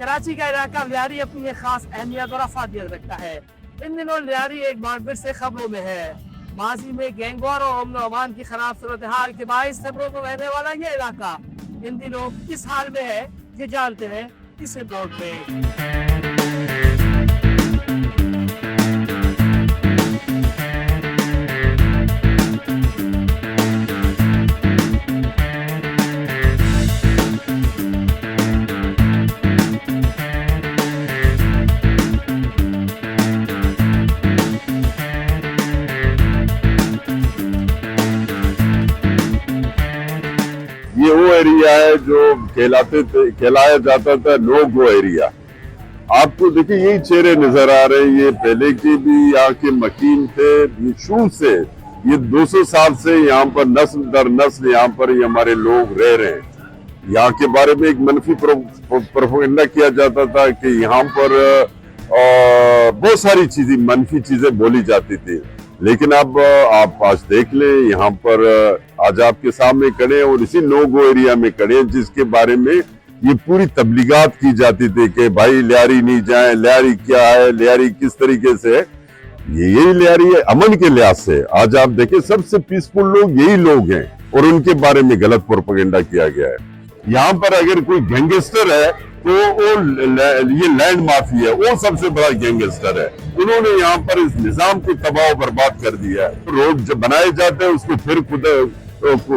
कराची का इलाका लियारी अपनी एक खास अहमियत और अफादियत रखता है। इन दिनों लियारी एक बार फिर से खबरों में है। माजी में गैंगवार और अमन अमान की खराब सूरत हाल के बाईस खबरों में रहने वाला ये इलाका इन दिनों किस हाल में है, ये जानते हैं इस रिपोर्ट में। ये वो एरिया है जो कहलाया जाता था नो गो एरिया। आपको देखिए यही चेहरे नजर आ रहे हैं। ये पहले के भी यहाँ के मकीन थे, ये शुरू से ये 200 साल से यहाँ पर नस्ल दर नस्ल यहाँ पर ये हमारे लोग रह रहे हैं। यहाँ के बारे में एक मनफी प्रोपेगेंडा किया जाता था कि यहाँ पर बहुत सारी चीजें मनफी चीजें बोली जाती थी, लेकिन अब आप आज देख लें यहाँ पर आज आपके सामने खड़े हैं और इसी नो गो एरिया में खड़े हैं जिसके बारे में ये पूरी तबलीगात की जाती थी कि भाई लियारी नहीं जाए, लियारी क्या है, लियारी किस तरीके से है। यही लियारी है अमन के लिहाज से। आज आप देखें सबसे पीसफुल लोग यही लोग हैं और उनके बारे में गलत प्रोपेगेंडा किया गया है। यहाँ पर अगर कोई गैंगस्टर है तो वो ये लैंड माफी है, वो सबसे बड़ा गैंगस्टर है। उन्होंने यहाँ पर इस निजाम को तबाह बर्बाद कर दिया है। रोड जब बनाए जाते हैं उसको फिर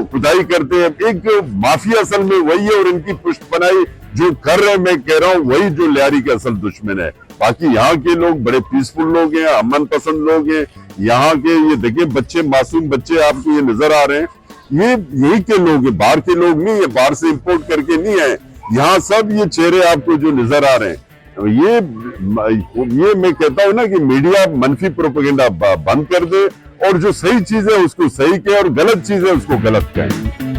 खुदाई करते हैं। एक माफिया असल में वही है और इनकी पुष्टपनाई जो कर रहे हैं, मैं कह रहा हूँ वही जो लियारी के असल दुश्मन है। बाकी यहाँ के लोग बड़े पीसफुल लोग हैं, अमन पसंद लोग हैं। यहाँ के ये देखिए बच्चे, मासूम बच्चे आपको ये नजर आ रहे हैं, ये यही के लोग हैं, बाहर के लोग नहीं है, बाहर से इंपोर्ट करके नहीं आए। यहाँ सब ये चेहरे आपको जो नजर आ रहे हैं, ये मैं कहता हूँ ना कि मीडिया मनफी प्रोपेगेंडा बंद कर दे और जो सही चीज है उसको सही कहे और गलत चीज है उसको गलत कहे।